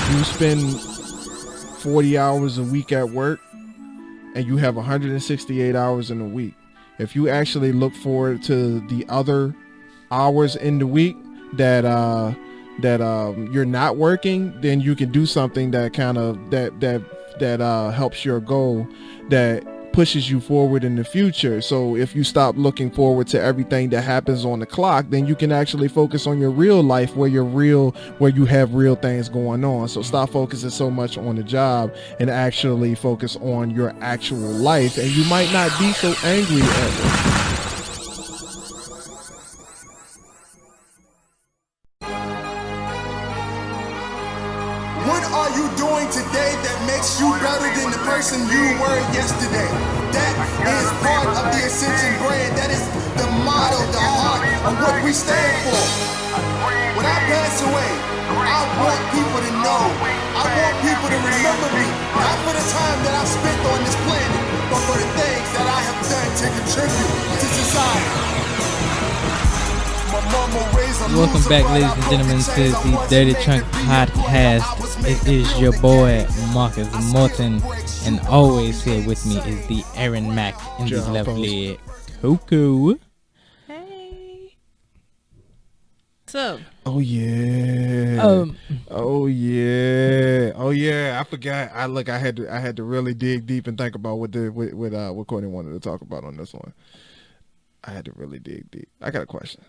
if you spend 40 hours a week at work and you have 168 hours in a week, if you actually look forward to the other hours in the week that you're not working, then you can do something that kind of that helps your goal, that pushes you forward in the future. So if you stop looking forward to everything that happens on the clock, then you can actually focus on your real life, where you have real things going on. So stop focusing so much on the job and actually focus on your actual life, and you might not be so angry at it. What are you doing today that makes you better than the person you were yesterday? That is part of the Ascension brand. That is the motto, the heart of what we stand for. When I pass away, I want people to know. I want people to remember me, not for the time that I spent on this planet, but for the things that I have done to contribute to society. Welcome back, ladies and gentlemen, to the Dirty Trunk Podcast. It is your boy Marcus Morton, and always here with me is the Aaron Mack and the lovely Coco. Hey. So. Oh yeah. Oh yeah. I forgot. I had to really dig deep and think about what Courtney wanted to talk about on this one. I had to really dig deep. I got a question.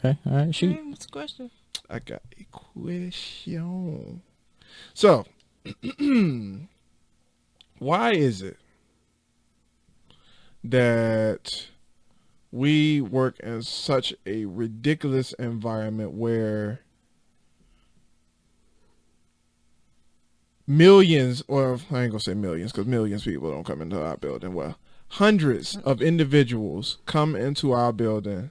Okay, all right, shoot. Hey, what's the question? I got a question. So, why is it that we work in such a ridiculous environment where millions, or I ain't gonna say millions because millions of people don't come into our building. Well, hundreds of individuals come into our building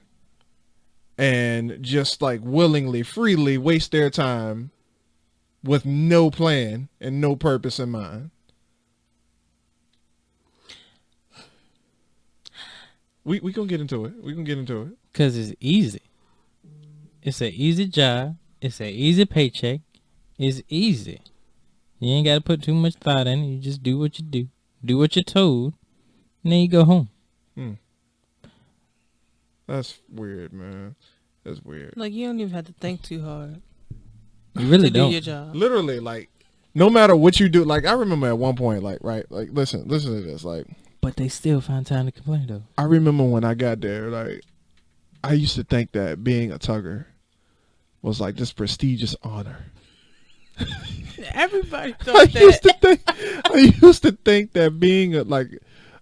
and just like willingly, freely waste their time with no plan and no purpose in mind? We gonna get into it. We gonna get into it. Cause it's easy. It's an easy job. It's an easy paycheck. It's easy. You ain't gotta put too much thought in it. You just do what you do. Do what you're told. And then you go home. That's weird, man. That's weird. Like, you don't even have to think too hard. You really to don't. do your job. Literally, like, no matter what you do, like, I remember at one point, like, right, like, listen to this, like. But they still find time to complain, though. I remember when I got there, like, I used to think that being a tugger was like this prestigious honor. Everybody thought that. I used to think that being a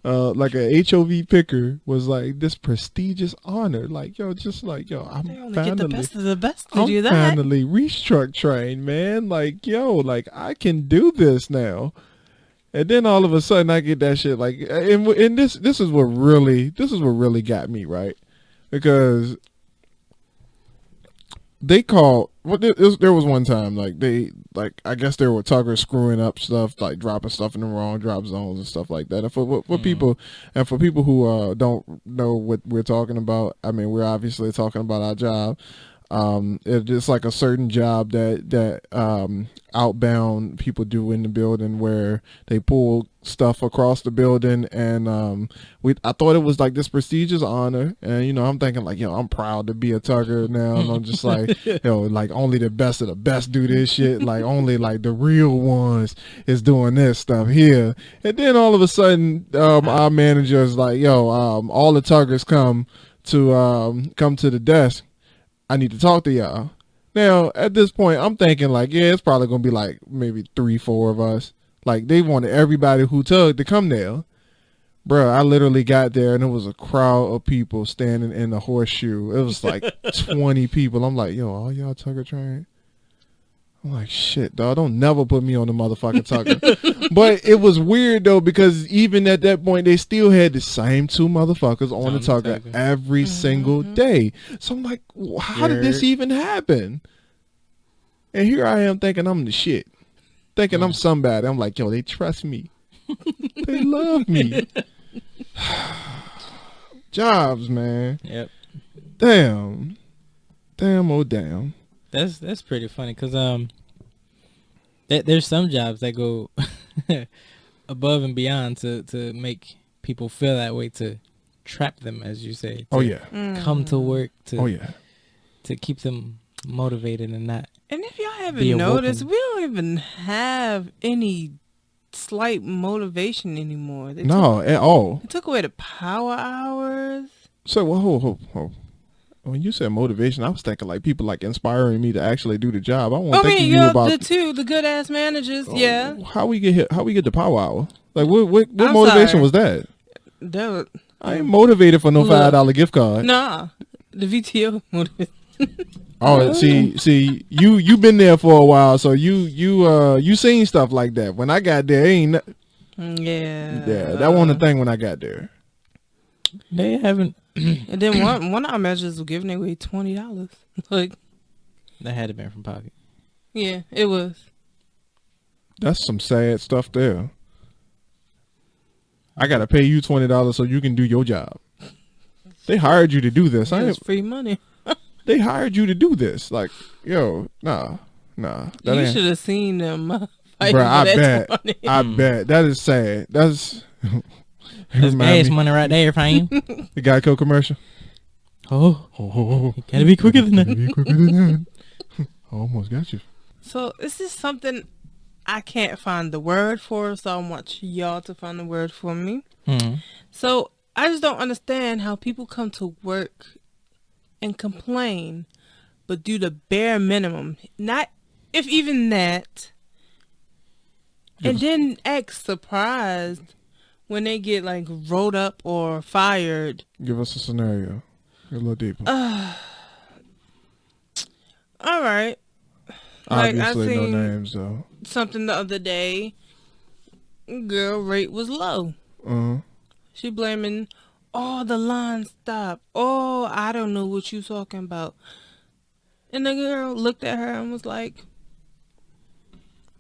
a HOV picker was like this prestigious honor. Like, yo, just like, yo, I'm They only finally get the best of the best to do that. finally reach truck trained, man. Like, yo, like I can do this now. And then all of a sudden I get that shit like, and this is what really got me, right? Because they called, there was one time I guess there were tuggers screwing up stuff, like dropping stuff in the wrong drop zones and stuff like that. And for people who don't know what we're talking about, I mean, we're obviously talking about our job. It's like a certain job that outbound people do in the building where they pull stuff across the building, and I thought it was like this prestigious honor, and you know, I'm thinking like, yo, I'm proud to be a tugger now, and I'm just like, yo, like only the best of the best do this shit, like only like the real ones is doing this stuff here. And then all of a sudden our manager's like, yo, all the tuggers come to the desk. I need to talk to y'all. Now, at this point, I'm thinking like, yeah, it's probably going to be like maybe 3-4 of us. Like, they wanted everybody who tugged to come there. Bro, I literally got there and it was a crowd of people standing in the horseshoe. It was like 20 people. I'm like, yo, all y'all tugger trained? I'm like, shit, dog, don't never put me on the motherfucking tugger. But it was weird, though, because even at that point, they still had the same two motherfuckers on the tugger every single day. So I'm like, how did this even happen? And here I am thinking I'm the shit. Thinking I'm somebody. I'm like, yo, they trust me. They love me. Jobs, man. Yep. Damn, oh damn. That's pretty funny, cause There's some jobs that go above and beyond to make people feel that way, to trap them, as you say. Oh yeah. Come to work to to keep them motivated and not. And if y'all Be haven't awoken. noticed, we don't even have any slight motivation anymore. They No, at all. Took, they took away the power hours. So hold. When you said motivation, I was thinking like people like inspiring me to actually do the job. I wasn't thinking you yeah, about the good ass managers. Yeah, how we get hit, how we get the power hour. Like what I'm motivation sorry. was that? that was, I ain't motivated for no Look. $5 gift card. nah, the VTO motivation. Oh, see, you been there for a while, so you seen stuff like that. When I got there, ain't Yeah, that wasn't a thing when I got there. They haven't. And then one of our measures was giving away $20. Like, That had to been from pocket. yeah, it was. That's some sad stuff there. I gotta pay you $20 so you can do your job. They hired you to do this. It was free money. They hired you to do this. Like, yo, nah. That You ain't. should have seen them fighting Bruh, for I that bet. 20. I bet. That is sad. That's. That's Remind gas me- money right there, fam. The Geico commercial. Oh, you gotta be quicker than that. Be quicker than that. I almost got you. So this is something I can't find the word for, so I want y'all to find the word for me. Mhm. So I just don't understand how people come to work and complain, but do the bare minimum, not if even that, and then act surprised when they get like rolled up or fired. Give us a scenario. Get a little deeper. All right. Like, I Obviously, no seen names though. something the other day. Girl rate was low. She blaming, oh, the line stopped. Oh, I don't know what you talking about. And the girl looked at her and was like,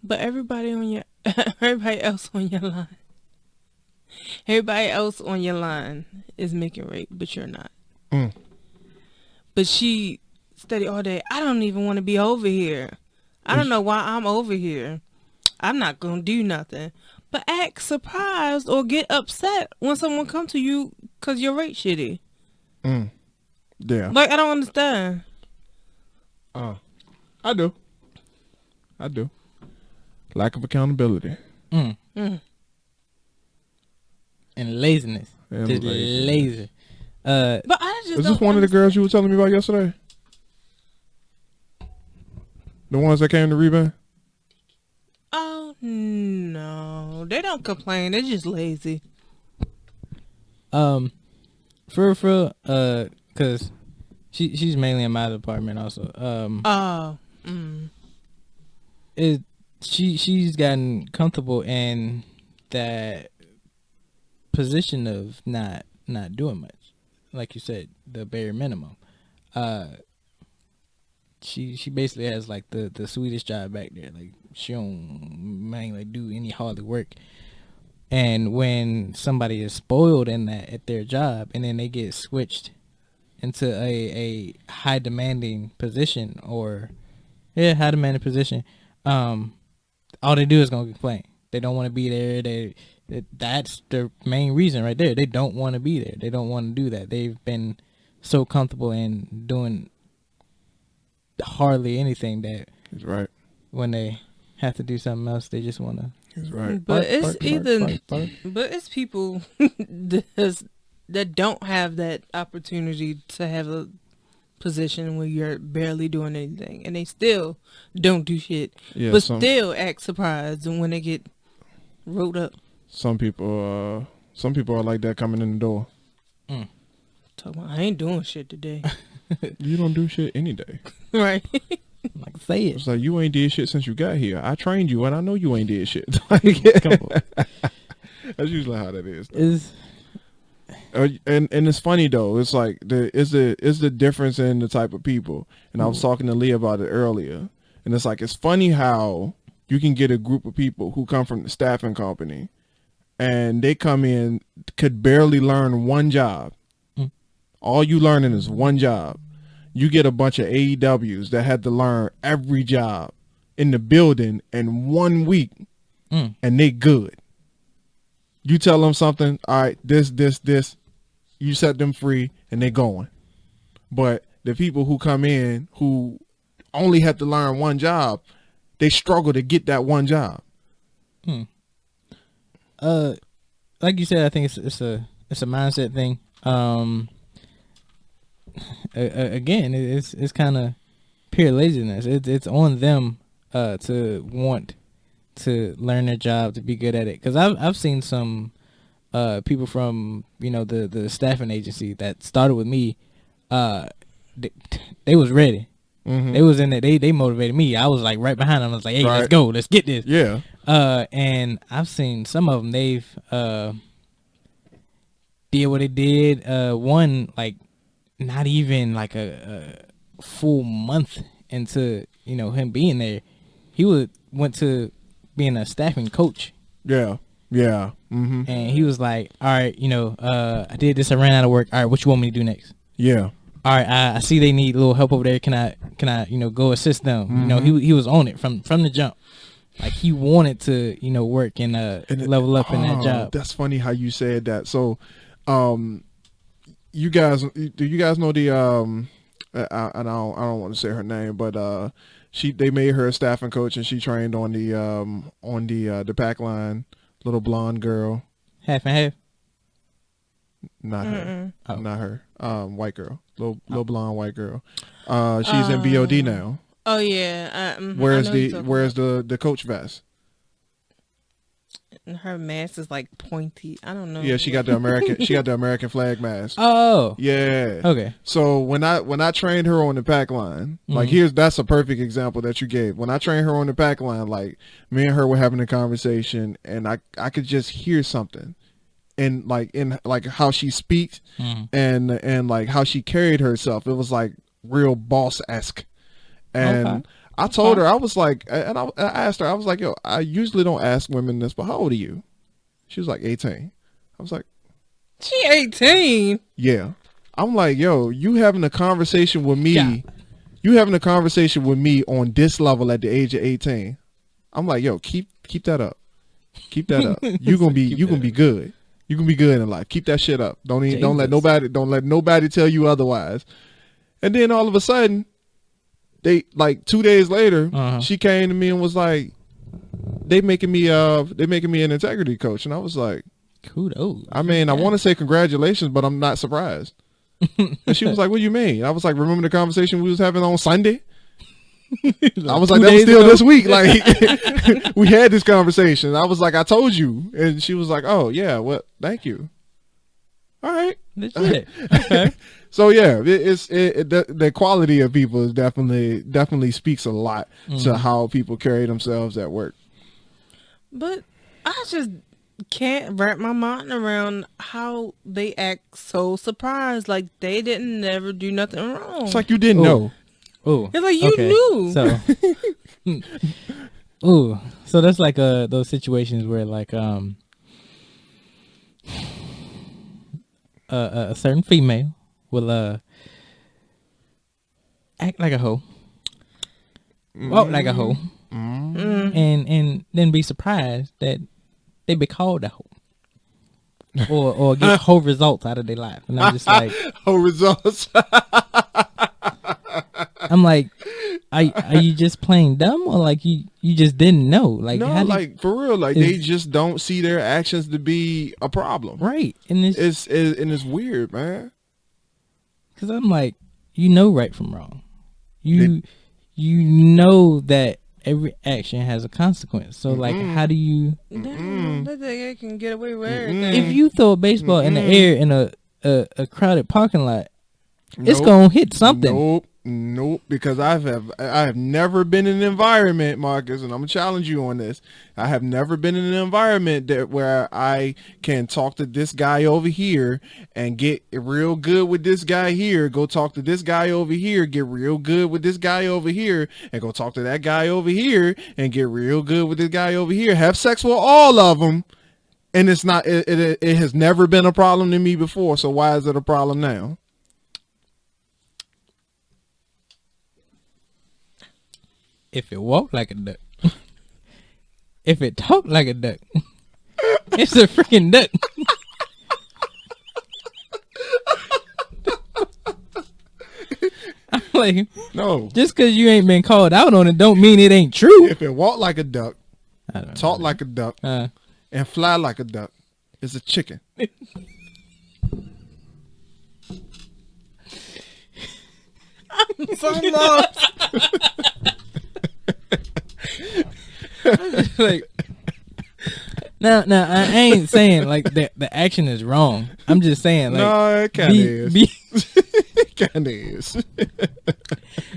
but everybody else on your line. Everybody else on your line is making rate, but you're not. But she studied all day. I don't even want to be over here. I don't know why I'm over here. I'm not going to do nothing. But act surprised or get upset when someone come to you because your rate shitty. Yeah. Like, I don't understand. I do. Lack of accountability. And laziness. And Just lazy. lazy. But I just Is don't this one of the girls you were telling me about yesterday? The ones that came to rebound? Oh, no. They don't complain. They're just lazy. For cause she's mainly in my department also. She's gotten comfortable in that position of not doing much. Like you said, the bare minimum. She basically has like the Swedish job back there. Like she don't mainly do any hardly work. And when somebody is spoiled in that at their job, and then they get switched into a high demanding position high demanding position, all they do is gonna complain. They don't want to be there. That's the main reason right there. They don't want to be there. They don't want to do that. They've been so comfortable in doing hardly anything that He's right. when they have to do something else, they just want to. He's right. But Bark, it's bark, either, bark, bark. but it's people that don't have that opportunity to have a position where you're barely doing anything, and they still don't do shit, Yeah, but some still act surprised when they get rolled up. people are like that coming in the door. Talking about, I ain't doing shit today. You don't do shit any day. Right. Like say it. It's like you ain't did shit since you got here. I trained you and I know you ain't did shit. Like, Come on. that's usually how that is. Is And it's funny though. It's like is the difference in the type of people. And I was talking to Lee about it earlier. And it's like it's funny how you can get a group of people who come from the staffing company, and they come in, could barely learn one job. All you learning is one job. You get a bunch of AEWs that had to learn every job in the building in 1 week, and they good. You tell them something, all right, this, you set them free, and they going. But the people who come in who only have to learn one job, they struggle to get that one job. Like you said, I think it's a mindset thing. Again, it's kind of pure laziness. It's on them to want to learn their job, to be good at it. Because I've seen some people from the staffing agency that started with me. They was ready. They was in it. They motivated me. I was like right behind them. I was like, hey, let's go. Let's get this. Yeah. And I've seen some of them. They've did what they did. One, like, not even like a full month into him being there, he went to being a staffing coach. Yeah. Mm-hmm. And he was like, all right, I did this. I ran out of work. All right, what you want me to do next? Yeah. All right, I see they need a little help over there. Can I go assist them? He was on it from the jump. Like, he wanted to, work and level up in that job. That's funny how you said that. So, do you guys know the I don't want to say her name, but they made her a staffing coach, and she trained on the pack line, little blonde girl. Half and half. Not her. Oh. Not her. White girl. Little blonde white girl. She's in BOD now. Oh yeah. Where's the coach vest? Her mask is like pointy. I don't know. Yeah, she got the American flag mask. Oh. Yeah. Okay. So when I trained her on the pack line, like that's a perfect example that you gave. When I trained her on the pack line, like me and her were having a conversation, and I could just hear something. And in how she speaks and like how she carried herself, it was like real boss-esque. And okay. I told her, I was like, and I asked her, I was like, yo, I usually don't ask women this, but how old are you? She was like 18. I was like, she 18? Yeah. I'm like, yo, you having a conversation with me. Yeah. You having a conversation with me on this level at the age of 18. I'm like, yo, keep that up. Keep that up. You gonna be good. You can be good in life. Keep that shit up. Don't let nobody tell you otherwise. And then all of a sudden, they like 2 days later, she came to me and was like, they making me an integrity coach. And I was like, kudos. I mean, I want to say congratulations, but I'm not surprised. And she was like, what do you mean? I was like, remember the conversation we was having on Sunday? I was like, that was still this week. Like, we had this conversation. I was like, I told you. And she was like, oh, yeah, well, thank you. All right. Okay. So, yeah, the quality of people is definitely speaks a lot to how people carry themselves at work. But I just can't wrap my mind around how they act so surprised. Like, they didn't never do nothing wrong. It's like you didn't know. Oh, it's like you knew. So, so that's like those situations where like a certain female will act like a hoe, walk like a hoe, and then be surprised that they be called a hoe, or get hoe results out of their life, and I'm just like hoe results. I'm like, are you just playing dumb, or like you just didn't know? Like, no, like for real, like they just don't see their actions to be a problem, right? And it's weird, man. Because I'm like, right from wrong. You know that every action has a consequence. So like, how do you? They can get away with everything. If you throw a baseball in the air in a crowded parking lot, it's gonna hit something. Nope, because I have never been in an environment, Marcus, and I'm gonna challenge you on this. I have never been in an environment where I can talk to this guy over here and get real good with this guy here, go talk to this guy over here, get real good with this guy over here, and go talk to that guy over here and get real good with this guy over here. Have sex with all of them, and it's not. It has never been a problem to me before. So why is it a problem now? If it walk like a duck, if it talk like a duck, it's a freaking duck. I'm like, No. just because you ain't been called out on it, don't mean it ain't true. If it walk like a duck, I don't talk know. like a duck, Uh, and fly like a duck, it's a chicken. So lost. like, now, I ain't saying like the action is wrong. I'm just saying like, No, it kind of is. It kind of is.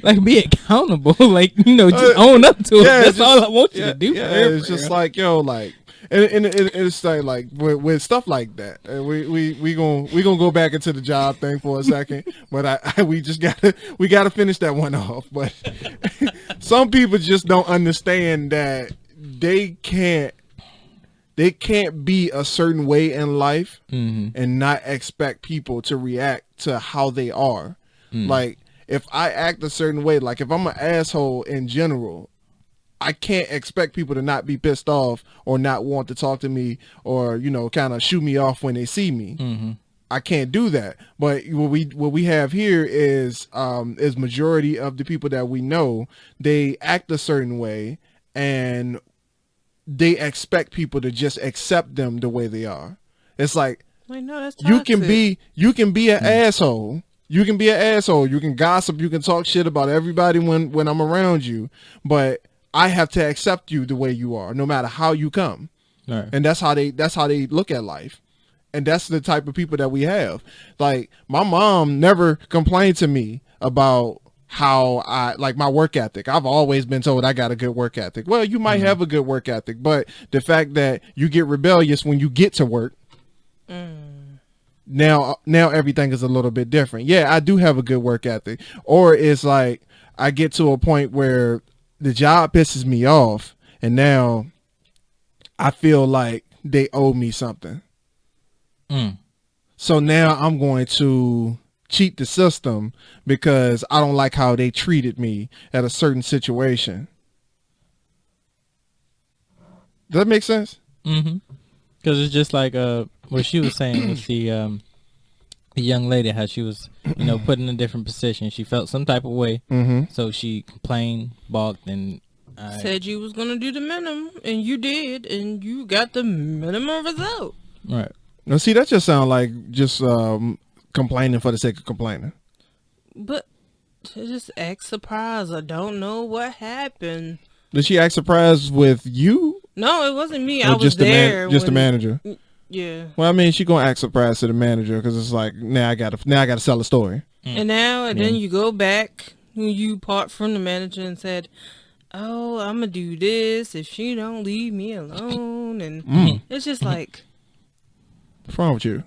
like be accountable. Like, you know, just own up to it. Yeah, That's just- all I want you to do. Yeah, for real, it's for just real. like, yo, like, and it's like with stuff like that. And we gonna go back into the job thing for a second, but we gotta finish that one off. But some people just don't understand that they can't be a certain way in life and not expect people to react to how they are. Like, if I act a certain way, like if I'm an asshole in general, I can't expect people to not be pissed off or not want to talk to me or, you know, kind of shoo me off when they see me. I can't do that. But what we have here is majority of the people that we know, they act a certain way and they expect people to just accept them the way they are. It's like, Like, no, that's you can toxic. be an asshole. You can be an asshole. You can gossip. You can talk shit about everybody when I'm around you. But I have to accept you the way you are, no matter how you come. Right. And that's how they look at life. And that's the type of people that we have. Like, my mom never complained to me about how I like my work ethic. I've always been told I got a good work ethic. Well, you might have a good work ethic, but the fact that you get rebellious when you get to work, now everything is a little bit different. Yeah, I do have a good work ethic. Or it's like I get to a point where the job pisses me off and now I feel like they owe me something. So now I'm going to cheat the system because I don't like how they treated me at a certain situation. Does that make sense? Because it's just like what she was saying with the young lady, how she was, you know, put in a different position. She felt some type of way, so she complained, balked, and Said you was gonna do the minimum, and you did, and you got the minimum result. right. Now, see, that just sounds like just complaining for the sake of complaining. But to just act surprised, I don't know what happened. Did she act surprised with you? No, it wasn't me. Or I was just there. just the when- manager? Yeah. Well, I mean, she gonna act surprised to the manager because it's like now I gotta sell a story. And then you go back when you part from the manager and said, "Oh, I'm gonna do this if she don't leave me alone," and it's just like, What's wrong with you?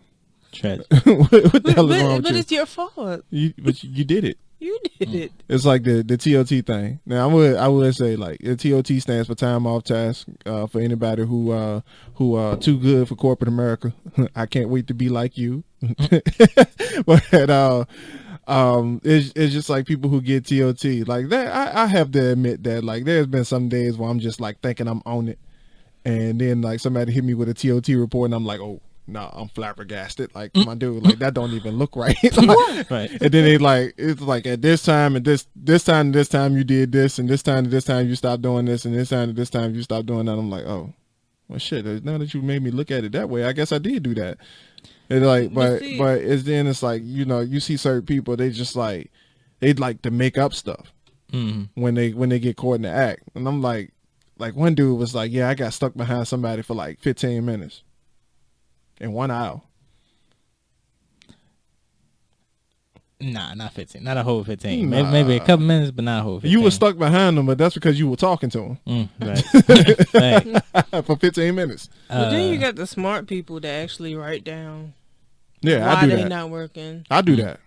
Tragic. What the hell is wrong with but you? it's your fault. But you did it. You did it. It's like the TOT thing. Now I would say like the TOT stands for time off task. For anybody who too good for corporate America. I can't wait to be like you. But it's just like people who get TOT like that. I have to admit that like there's been some days where I'm just like thinking I'm on it, and then like somebody hit me with a TOT report and I'm like, oh. No, I'm flabbergasted. Like, my dude, like that don't even look right. Like, Right. and then it's like at this time and this time and this time you did this and this time to this time you stopped doing this and this time to this time you stopped doing that. I'm like, oh, well, shit. Now that you made me look at it that way, I guess I did do that. And like, but it's like, you know, you see certain people, they just like they'd like to make up stuff when they get caught in the act. And I'm like one dude was like, yeah, I got stuck behind somebody for like 15 minutes. In 1 hour. Nah, not 15. Not a whole 15. Nah. Maybe a couple minutes, but not a whole 15. You were stuck behind them, but that's because you were talking to Right. Right. them for 15 minutes. But then you got the smart people that actually write down Yeah, why I do they that. not working. I do that.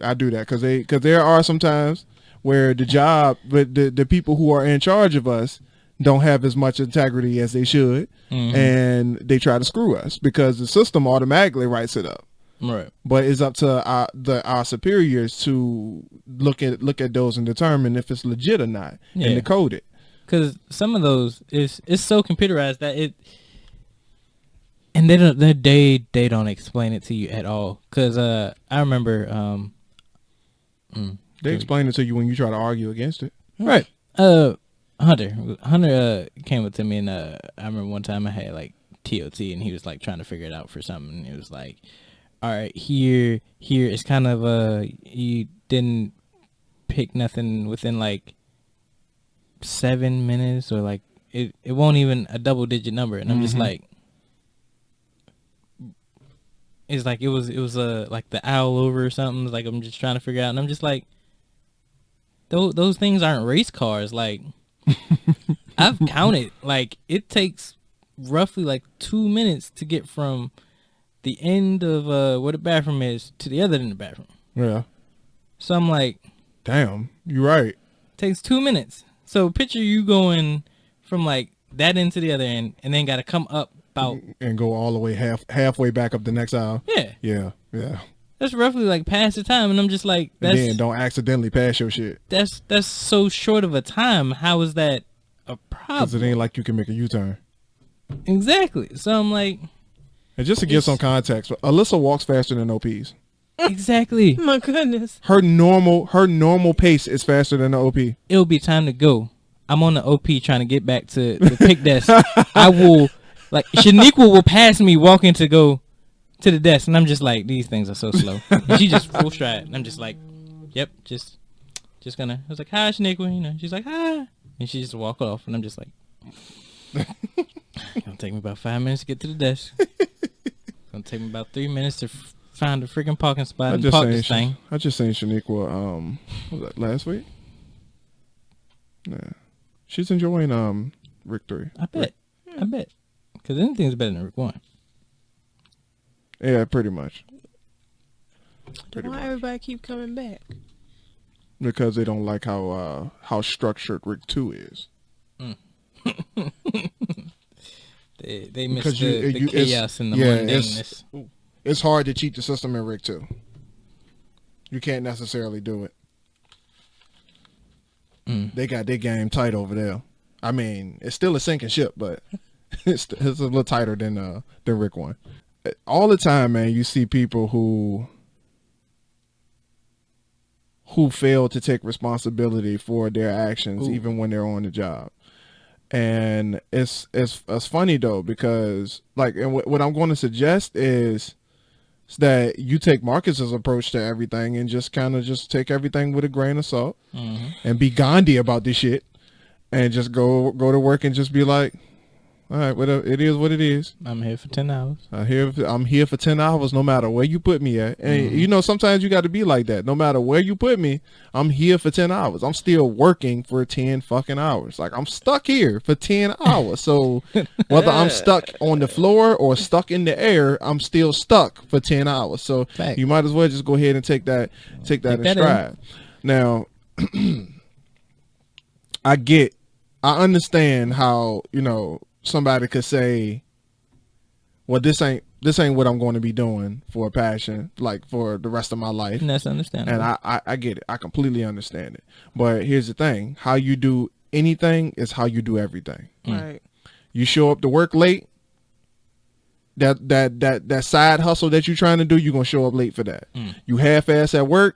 I do that because there are some times where the people who are in charge of us don't have as much integrity as they should, and they try to screw us because the system automatically writes it up. Right. But it's up to our superiors to look at those and determine if it's legit or not and decode it. Because some of those it's so computerized that it, and they don't explain it to you at all. Because I remember they explain it to you when you try to argue against it. Right. Hunter came up to me, and I remember one time I had like TOT, and he was like trying to figure it out for something. And he was like, all right, here it's kind of you didn't pick nothing within like 7 minutes, or like it won't even a double digit number. And I'm just like, it's like it was like the owl over or something. It's like I'm just trying to figure out, and I'm just like, those things aren't race cars. Like I've counted, like it takes roughly like 2 minutes to get from the end of where the bathroom is to the other end of the bathroom. Yeah. So I'm like, damn, you're right. Takes 2 minutes. So picture you going from like that end to the other end, and then got to come up about and go all the way halfway back up the next aisle. Yeah. Yeah. That's roughly like past the time, and I'm just like, and then don't accidentally pass your shit. That's so short of a time. How is that a problem? Because it ain't like you can make a U-turn. Exactly. So I'm like, and just to give some context, Alyssa walks faster than OPs. Exactly. My goodness. Her normal pace is faster than the OP. It'll be time to go. I'm on the OP trying to get back to the pick desk. I will, like, Shaniqua will pass me walking to go to the desk, and I'm just like, these things are so slow. And she just full stride, and I'm just like, yep, just gonna. I was like, hi, Shaniqua, you know. She's like, hi, and she just walk off, and I'm just like, it's gonna take me about 5 minutes to get to the desk. It's gonna take me about 3 minutes to find a freaking parking spot and park this thing. I just seen Shaniqua, what was that, last week? Yeah. She's enjoying Rick 3. I bet. Because anything's better than Rick 1. Yeah, pretty much. Why everybody keep coming back? Because they don't like how structured Rick 2 is. They miss the chaos and the mundaneness. It's hard to cheat the system in Rick 2. You can't necessarily do it. They got their game tight over there. I mean, it's still a sinking ship, but it's a little tighter than Rick 1. All the time, man, you see people who fail to take responsibility for their actions, even when they're on the job. And it's funny though, because like, and what I'm going to suggest is that you take Marcus's approach to everything and just kind of just take everything with a grain of salt and be Gandhi about this shit and just go to work and just be like, all right, whatever, it is what it is. I'm here for 10 hours. I'm here for 10 hours no matter where you put me at. And you know, sometimes you got to be like that. No matter where you put me, I'm here for 10 hours. I'm still working for 10 fucking hours. Like, I'm stuck here for 10 hours. So whether I'm stuck on the floor or stuck in the air, I'm still stuck for 10 hours. So you might as well just go ahead and take that in stride. Now, I understand how, you know, somebody could say, well, this ain't what I'm going to be doing for a passion, like for the rest of my life. And that's understandable. And I get it. I completely understand it. But here's the thing. How you do anything is how you do everything. Right. You show up to work late, that side hustle that you're trying to do, you're going to show up late for that. You half-ass at work,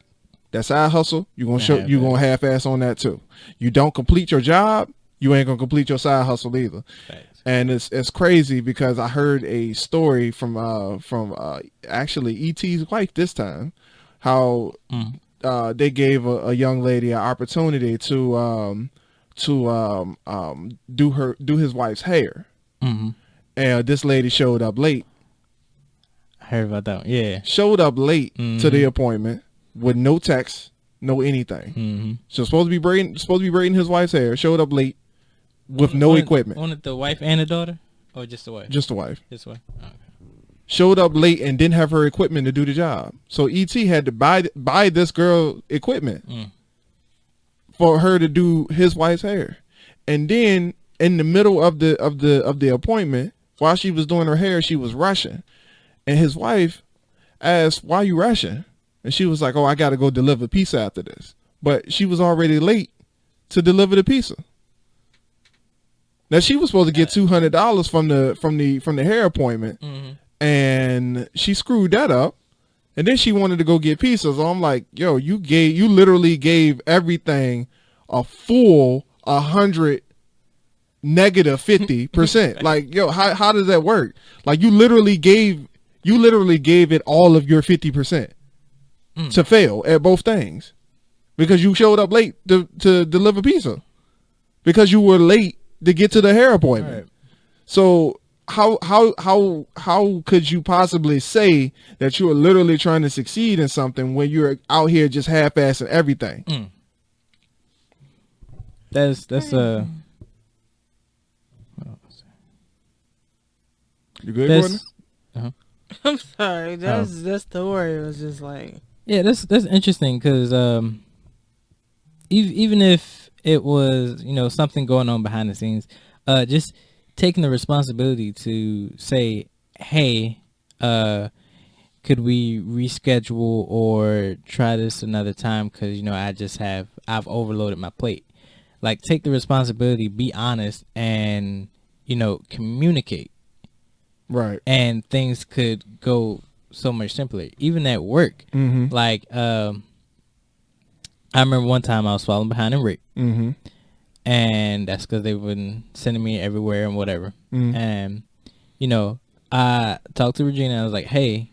that side hustle, you're going to half-ass on that too. You don't complete your job, you ain't going to complete your side hustle either. Thanks. And it's crazy because I heard a story from actually E.T.'s wife this time, how they gave a young lady an opportunity to do his wife's hair, and this lady showed up late. I heard about that one. Yeah, showed up late to the appointment with no text, no anything. So supposed to be braiding his wife's hair. Showed up late. With no equipment. On it, the wife and the daughter? Or just the wife? Just the wife. Just the wife. Oh, okay. Showed up late and didn't have her equipment to do the job. So E.T. had to buy this girl equipment for her to do his wife's hair. And then in the middle of the appointment, while she was doing her hair, she was rushing. And his wife, asked, why you rushing? And she was like, oh, I got to go deliver pizza after this. But she was already late to deliver the pizza. Now she was supposed to get $200 from the hair appointment, and she screwed that up. And then she wanted to go get pizza. So I'm like, yo, you literally gave everything a full 100 negative 50%. Like, yo, how does that work? Like, you literally gave it all of your 50% to fail at both things because you showed up late to deliver pizza because you were late to get to the hair appointment. Right. So how could you possibly say that you are literally trying to succeed in something when you're out here just half-assing everything? That's you good, Gordon? I'm sorry. That's the word. It was just like, yeah, that's interesting because even if it was, you know, something going on behind the scenes, just taking the responsibility to say, hey, could we reschedule or try this another time? Because, you know, I've overloaded my plate. Like, take the responsibility, be honest, and, you know, communicate. Right. And things could go so much simpler. Even at work. Like, I remember one time I was falling behind in Rick. And that's because they've been sending me everywhere and whatever. And, you know, I talked to Regina. I was like, hey,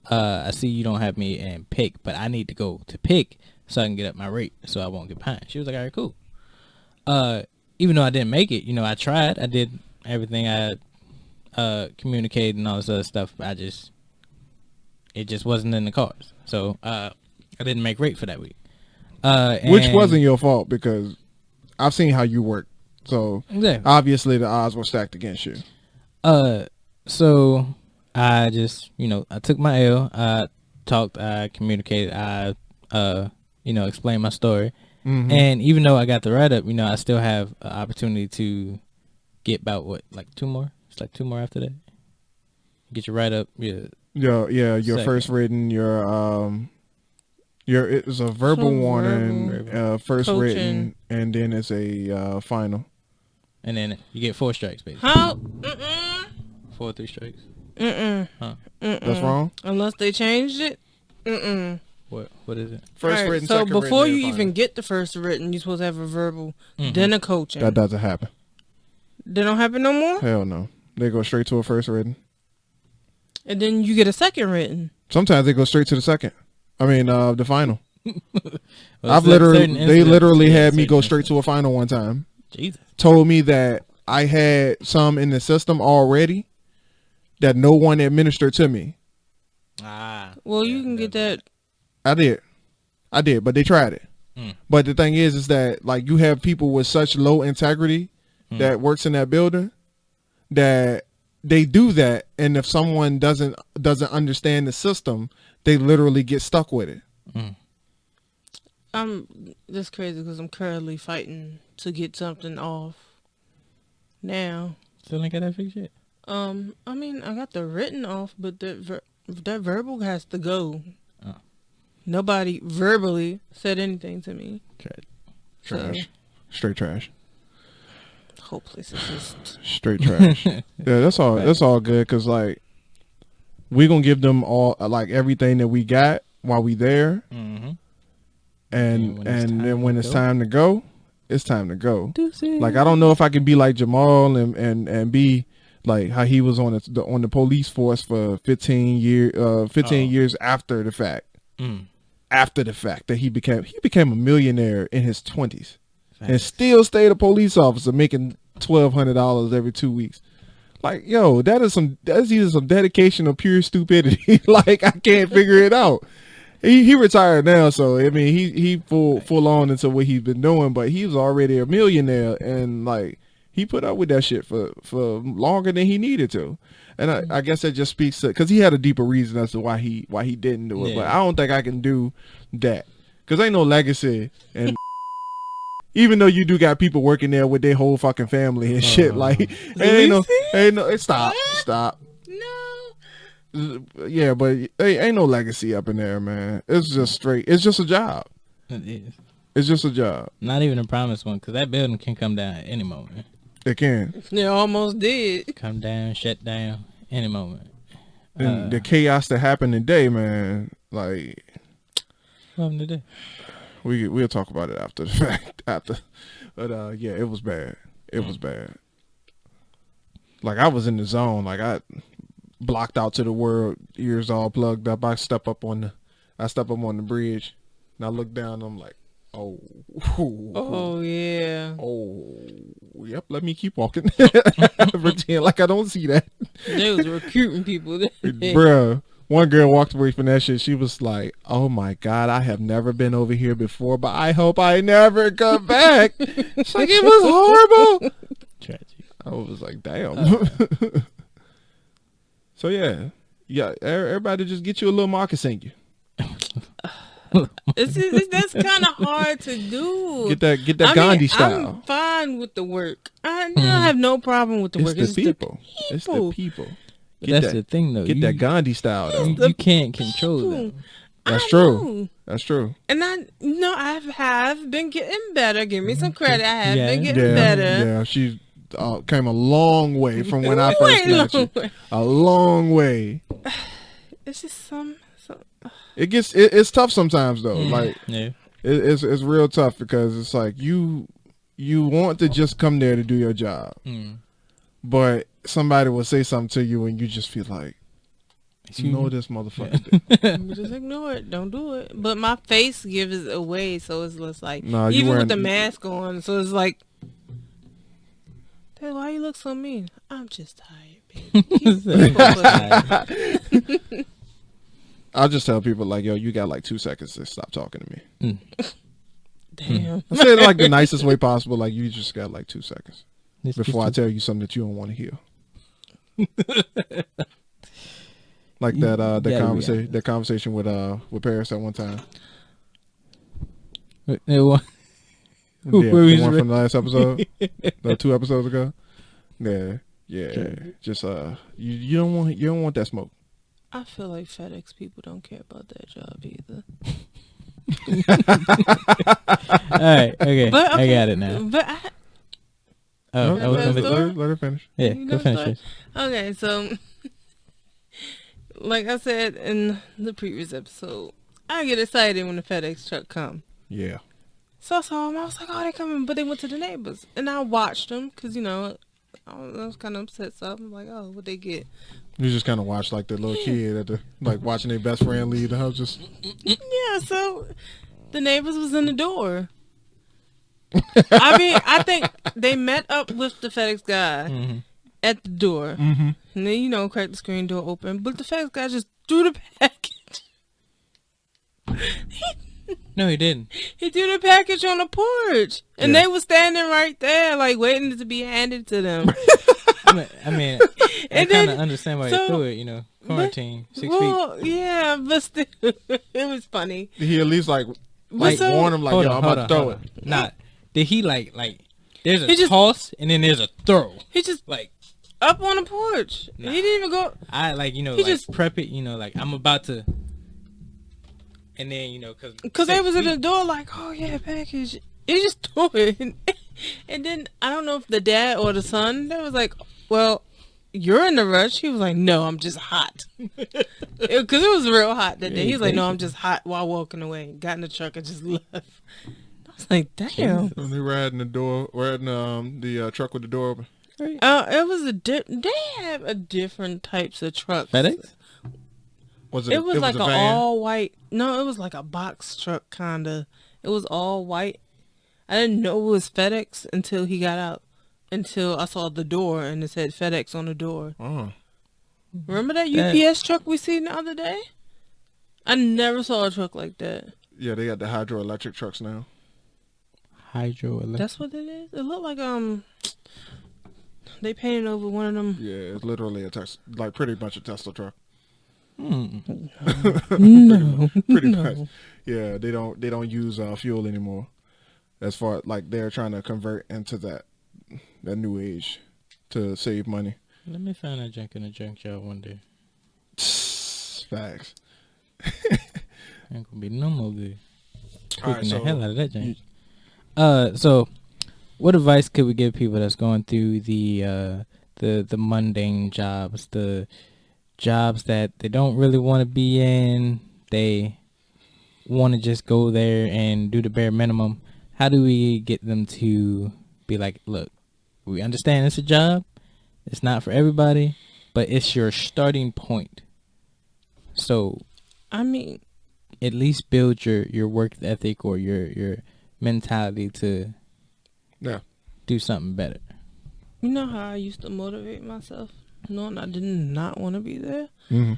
I see you don't have me in pick, but I need to go to pick so I can get up my rate so I won't get behind. She was like, all right, cool. Even though I didn't make it, you know, I tried. I did everything. I communicated and all this other stuff. It just wasn't in the cards. So I didn't make rate for that week. Which wasn't your fault because I've seen how you work. So obviously the odds were stacked against you. So I just, you know, I took my L. I talked, I communicated, I, you know, explained my story. And even though I got the write-up, you know, I still have an opportunity to get about like 2 more. It's like 2 more after that. Get your write-up. Your first written, it's a verbal warning, first coaching. Written, and then it's a final. And then you get 4 strikes, basically. How? 4 or 3 strikes. Huh? That's wrong. Unless they changed it. What is it? First written. So second before written, you even get the first written, you're supposed to have a verbal, then a coaching. That doesn't happen. They don't happen no more? Hell no. They go straight to a first written. And then you get a second written. Sometimes they go straight to the second. I mean, the final. They literally had me go straight to a final one time. Jesus. Told me that I had some in the system already that no one administered to me. Well, you can get that. I did, but they tried it. But the thing is that like you have people with such low integrity that works in that building that they do that, and if someone doesn't understand the system, they literally get stuck with it. That's crazy because I'm currently fighting to get something off now. Still ain't got that fixed yet? I mean, I got the written off, but that verbal has to go. Nobody verbally said anything to me. Trash. Straight trash. Whole place is just straight trash. Yeah, that's all. Right. That's all good because like we gonna give them all like everything that we got while we there, and then when it's time to go, it's time to go. Like I don't know if I can be like Jamal and be like how he was on the police force for 15 years after the fact. After the fact that he became a millionaire in his 20s. And still stayed a police officer making $1,200 every 2 weeks. Like, yo, that's either some dedication or pure stupidity. Like, I can't figure it out. He retired now, so I mean he full on into what he's been doing, but he was already a millionaire, and like he put up with that shit for longer than he needed to. And I guess that just speaks to because he had a deeper reason as to why he didn't do it. But I don't think I can do that because ain't no legacy and. Even though you do got people working there with their whole fucking family and shit, like, ain't no, stop. No, Yeah, but ain't no legacy up in there, man. It's just straight. It's just a job. It is. It's just a job. Not even a promised one, because that building can come down at any moment. It can. It almost did. Come down, shut down, any moment. And the chaos that happened today, man. Like, What happened today? we'll talk about it after the fact. But yeah, it was bad. It was bad. Like, I was in the zone. Like, I blocked out to the world, ears all plugged up. I step up on the bridge, and I look down. And I'm like, oh, Yeah. oh, yep. Let me keep walking. Pretend like I don't see that, They was recruiting people. bruh. One girl walked away from that shit. She was like, "Oh my God, I have never been over here before, but I hope I never come back." It's like, it was horrible. Tragic. I was like, damn. So yeah, everybody just get you a little moccasin. That's kind of hard to do. Get that Gandhi style. I'm fine with the work. I have no problem with the work. It's the people. It's the people. But that's the thing, though. Get that Gandhi style, though. You can't control them. That's I true. know. That's true. And I have been getting better. Give me some credit. I have Yeah. been getting better. Yeah, she came a long way from when I first met you. A long way. It's just some. It's tough sometimes though. Like Yeah. it's real tough because it's like you want to just come there to do your job, but somebody will say something to you and you just feel like, you know, this motherfucker did. Just ignore it. Don't do it. But my face gives it away, so it's just like Nah, you even wearing- with the mask on, so it's like, hey, why you look so mean? I'm just tired, baby. I'll just tell people like, yo, you got like 2 seconds to stop talking to me. Damn. I say it like the nicest way possible. Like, you just got like 2 seconds It's before I just tell you something that you don't want to hear. Like that that conversation with Paris at one time. It was- Yeah, Where the was one it? from the last episode, 2 episodes ago. Yeah. Just you don't want that smoke. I feel like FedEx people don't care about that job either. All right, okay. But I got it now. But Oh, Okay, I was let's gonna go. Let her finish. Yeah, You go know, finish sorry. it. Okay, so like I said in the previous episode, I get excited when the FedEx truck come. Yeah. So I saw them. I was like, oh, they coming. But they went to the neighbors. And I watched them because, you know, I was kind of upset. So I'm like, oh, what they get? You just kind of watch like the little kid at the like watching their best friend leave the house. Just Yeah, so the neighbors was in the door. I mean, I think they met up with the FedEx guy at the door. And then, you know, cracked the screen door open. But the FedEx guy just threw the package. No, he didn't. He threw the package on the porch. And Yeah. they were standing right there, like, waiting to be handed to them. I mean, I And kind then- of understand why so- he threw it. You know, quarantine, 6 feet. Well, yeah, but still, it was funny. he at least like so- warn him like, Hold yo, on, I'm hold about to on, throw hold it. on. Nah, did he like? There's a He just- toss and then there's a throw. He just Like up on the porch. Nah. He didn't even go. I like you know He like just- prep it. You know, like I'm about to, and then you know Because they was in the door like, oh, yeah, package. He just threw it. And then, I don't know if the dad or the son, they was like, well, you're in the rush. He was like, no, I'm just hot. Because it was real hot that day. He was like, no, I'm just hot while walking away. Got in the truck and just left. I was like, damn. When they riding the truck with the door open. It was they have a different types of trucks. FedEx. Was It was like a an van? all white. No, it was like a box truck kind of. It was all white. I didn't know it was FedEx until he got out. Until I saw the door and it said FedEx on the door. Oh. Remember that UPS truck we seen the other day? I never saw a truck like that. Yeah, they got the hydroelectric trucks now. Hydroelectric. That's what it is. It looked like they painted over one of them. Yeah, it's literally like pretty much a Tesla truck. No, Pretty much. Yeah, they don't use fuel anymore. As far like they're trying to convert into that new age to save money. Let me find that junk in the junkyard one day. Facts. Ain't gonna be no more good. All right, Cooking so the hell out of that joint. So what advice could we give people that's going through the mundane jobs, the jobs that they don't really want to be in, they want to just go there and do the bare minimum? How do we get them to be like, look, we understand it's a job, it's not for everybody, but it's your starting point. So, I mean, at least build your work ethic or your mentality to do something better. you know how I used to motivate myself, knowing I did not want to be there? Mm-hmm.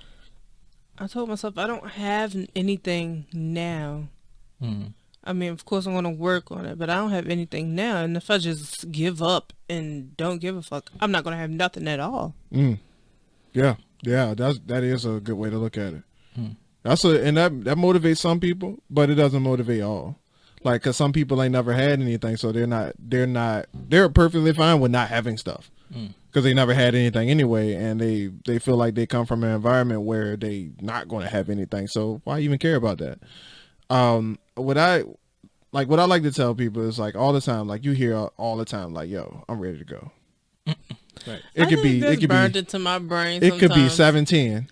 I told myself I don't have anything now. I mean, of course, I'm going to work on it, but I don't have anything now. And if I just give up and don't give a fuck, I'm not going to have nothing at all. Yeah, that is a good way to look at it. And that motivates some people, but it doesn't motivate all. Like, cause some people ain't never had anything, so they're perfectly fine with not having stuff, cause they never had anything anyway, and they feel like they come from an environment where they not going to have anything. So why even care about that? What I like to tell people is, like, all the time, like, you hear all the time, like, yo, I'm ready to go. Right. It could be burned into my brain. It could be 7:10.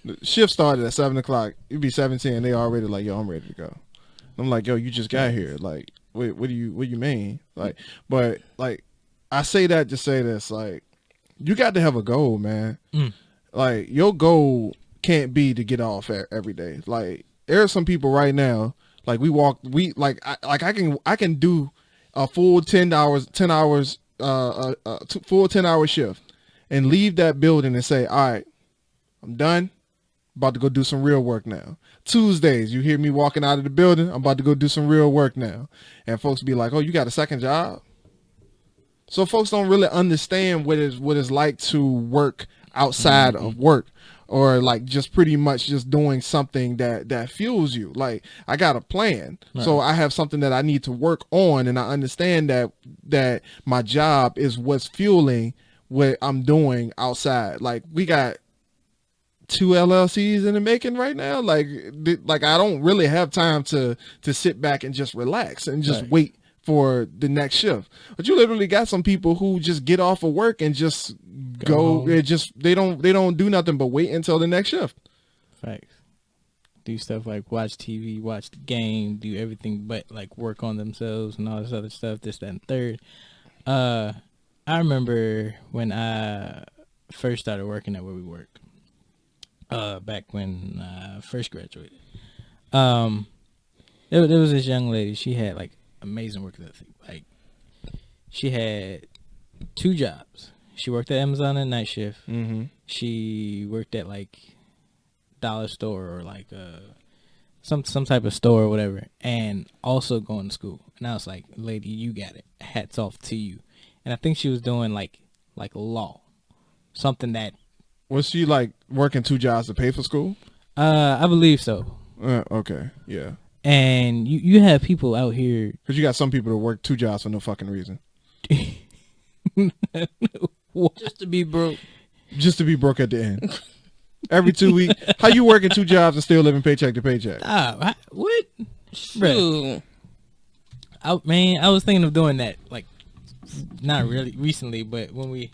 The shift started at 7:00. It'd be 7:10. They already like, yo, I'm ready to go. I'm like, yo, you just got here. Like, wait, what do you mean? Like, but like, I say that to say this, like, you got to have a goal, man. Like, your goal can't be to get off every day. Like, there are some people right now, like, I can do a full 10 hours, full 10-hour shift and leave that building and say, all right, I'm done. About to go do some real work now. Tuesdays, you hear me walking out of the building, I'm about to go do some real work now. And folks be like, oh, you got a second job? So folks don't really understand what it's like to work outside of work, or like just pretty much just doing something that fuels you. Like, I got a plan. Right. So I have something that I need to work on, and I understand that my job is what's fueling what I'm doing outside. Like, we got 2 LLCs in the making right now. Like I don't really have time to sit back and just relax and just wait for the next shift. But you literally got some people who just get off of work and just go they don't do nothing but wait until the next shift. Facts. Do stuff like watch TV, watch the game, do everything but like work on themselves and all this other stuff, this, that, and third. I remember when I first started working at where we work. Back when I first graduated, there was this young lady. She had like amazing work ethic. Like, she had 2 jobs. She worked at Amazon at night shift. She worked at like dollar store or like some type of store or whatever, and also going to school. And I was like, lady, you got it. Hats off to you. And I think she was doing like law, something that. Was she like working 2 jobs to pay for school? I believe so. Okay, yeah. And you have people out here, because you got some people that work 2 jobs for no fucking reason. Just to be broke. Just to be broke at the end. Every 2 weeks. How you working 2 jobs and still living paycheck to paycheck? What? Shoot. I was thinking of doing that, like, not really recently, but when we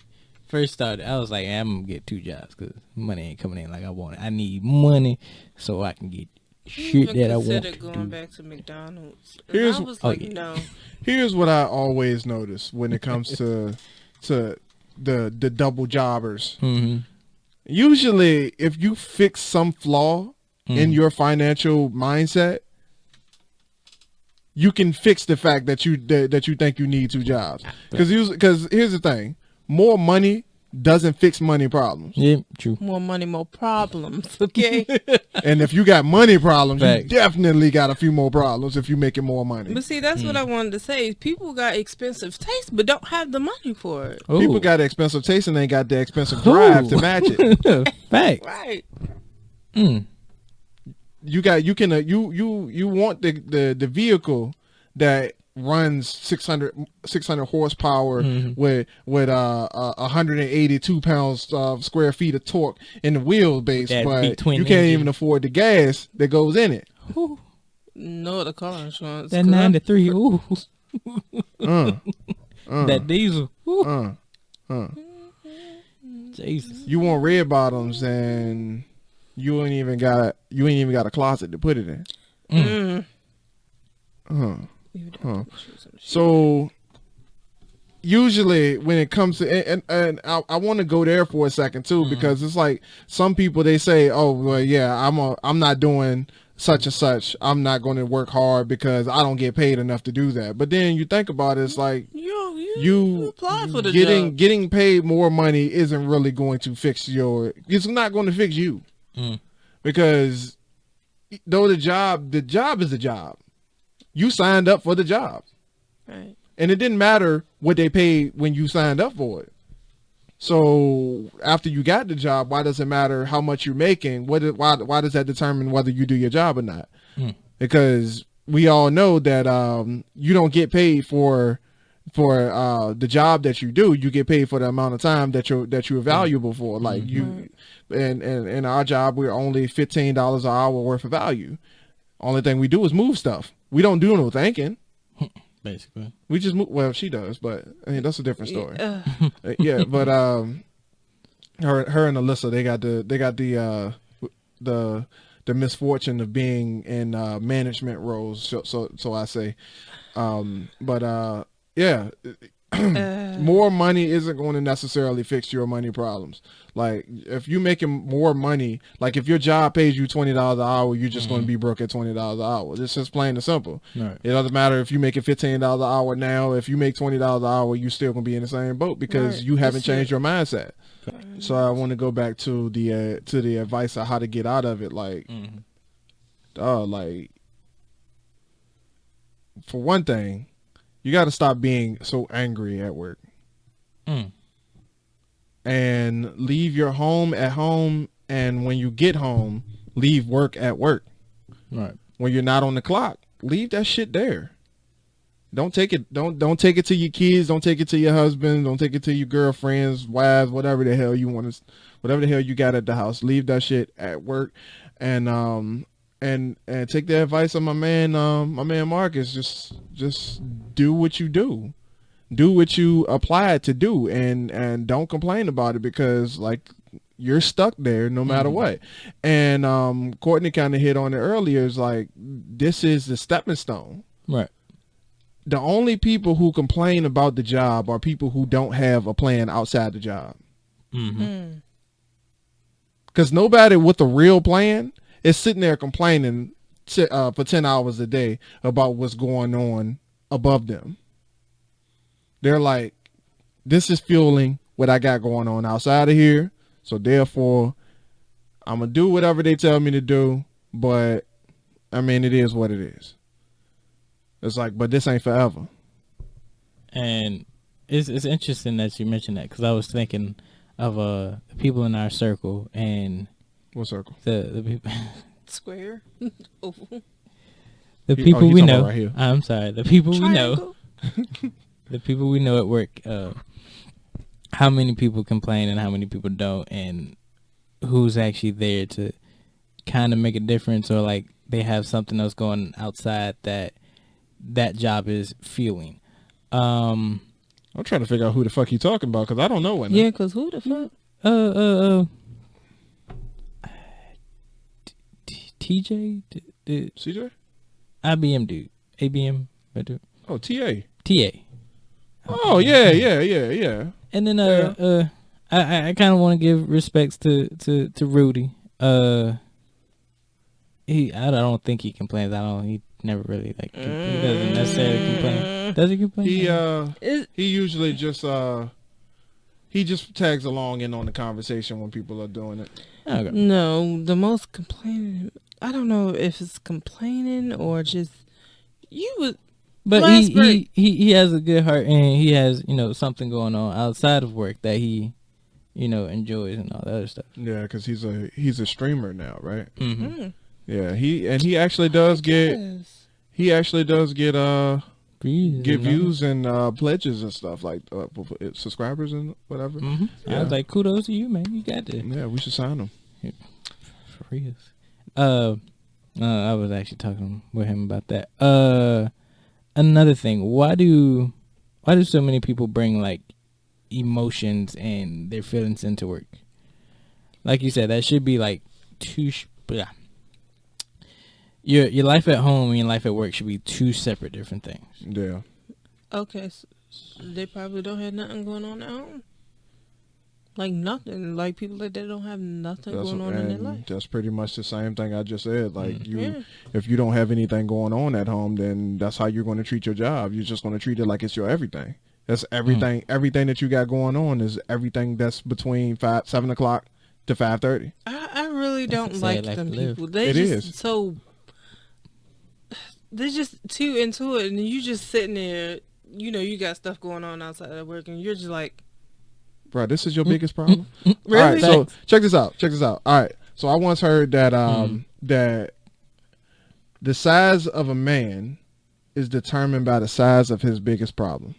first started, I was like, I'm gonna get 2 jobs because money ain't coming in like I want it. I need money so I can get shit that I want to do. Going back to McDonald's. I was like, no. Here's what I always notice when it comes to the double jobbers. Usually, if you fix some flaw in your financial mindset, you can fix the fact that you think you need 2 jobs. Because here's the thing. More money doesn't fix money problems. Yeah, true. More money, more problems, okay? And if you got money problems, you definitely got a few more problems if you're making more money. But see, that's what I wanted to say. People got expensive taste, but don't have the money for it. Ooh. People got expensive taste and they got the expensive drive to match it. Fact. Right. You want the vehicle that runs 600 horsepower with 182 pounds square feet of torque in the wheelbase, that but V-twin you can't engine. even afford the gas that goes in it. Ooh, No, the car insurance. that 93. Ooh, Uh, that diesel. Ooh, uh. Jesus. You want red bottoms and you ain't even got a closet to put it in. So usually when it comes to and I want to go there for a second too, because it's like some people, they say, oh well, yeah, I'm not doing such and such, I'm not going to work hard because I don't get paid enough to do that. But then you think about it, it's like you apply for the job. getting paid more money isn't really going to fix it's not going to fix you. Because though the job is a job, you signed up for the job, Right. and it didn't matter what they paid when you signed up for it. So after you got the job, why does it matter how much you're making? Why does that determine whether you do your job or not? Because we all know that you don't get paid for the job that you do. You get paid for the amount of time that you're valuable for. Like you, and in our job, we're only $15 an hour worth of value. Only thing we do is move stuff. We don't do no thinking. Basically, We just move. Well, she does, but I mean that's a different story. Yeah, but her and Alyssa, they got the misfortune of being in management roles. So I say, yeah. More money isn't going to necessarily fix your money problems. Like if you're making more money, like if your job pays you $20 an hour, you're just going to be broke at $20 an hour. It's just plain and simple. Right. It doesn't matter if you make $15 an hour now. If you make $20 an hour, you still going to be in the same boat because you haven't changed your mindset. So I want to go back to the advice of how to get out of it. Like, like for one thing, you got to stop being so angry at work. And leave your home at home, and when you get home, leave work at work. Right. When you're not on the clock, leave that shit there. Don't take it to your kids, don't take it to your husband, don't take it to your girlfriends, wives, whatever the hell you want to, whatever the hell you got at the house. Leave that shit at work, and take the advice of my man Marcus. Just do what you do. Do what you applied to do, and don't complain about it, because like you're stuck there no matter what. And Courtney kind of hit on it earlier. Is like, this is the stepping stone. Right. The only people who complain about the job are people who don't have a plan outside the job. Because nobody with a real plan is sitting there complaining for 10 hours a day about what's going on above them. They're like, this is fueling what I got going on outside of here. So therefore, I'm going to do whatever they tell me to do. But, I mean, it is what it is. It's like, but this ain't forever. And it's interesting that you mentioned that, because I was thinking of the people in our circle and what circle? The people Square. Oval. the people we talking know. about right here. I'm sorry, the people we know. Triangle. The people we know at work. How many people complain and how many people don't, and who's actually there to kind of make a difference, or like they have something else going outside that job is fueling. I'm trying to figure out who the fuck he talking about, because I don't know. Yeah, because who the fuck? TJ? CJ? IBM dude. ABM? Oh, TA. TA. Oh, yeah. And then I kind of want to give respects to Rudy. I don't think he complains. He never really he doesn't necessarily complain. Does he complain? He usually just he just tags along in on the conversation when people are doing it. Okay. No, the most complaining, I don't know if it's complaining or just But he has a good heart, and he has, something going on outside of work that he, enjoys and all that other stuff. Yeah, because he's a streamer now, right? Mm-hmm. Yeah, he actually does get get views and pledges and stuff like subscribers and whatever. Mm-hmm. Yeah. I was like, kudos to you, man. You got this. Yeah, we should sign them. For real. I was actually talking with him about that. Another thing, why do so many people bring like emotions and their feelings into work? Like you said, that should be like your life at home and your life at work should be two separate different things. Yeah. Okay, so they probably don't have nothing going on at home. Like nothing. Like people like that don't have nothing going on in their life. That's pretty much the same thing I just said. Like if you don't have anything going on at home, then that's how you're going to treat your job. You're just going to treat it like it's your everything. That's everything. Everything that you got going on is everything that's between 7 o'clock to 5:30. I really don't like them people. They it just is. so they're just too into it, and you just sitting there. You know, you got stuff going on outside of work, and you're just like, bro, this is your biggest problem. really? All right, so check this out. All right, so I once heard that that the size of a man is determined by the size of his biggest problem.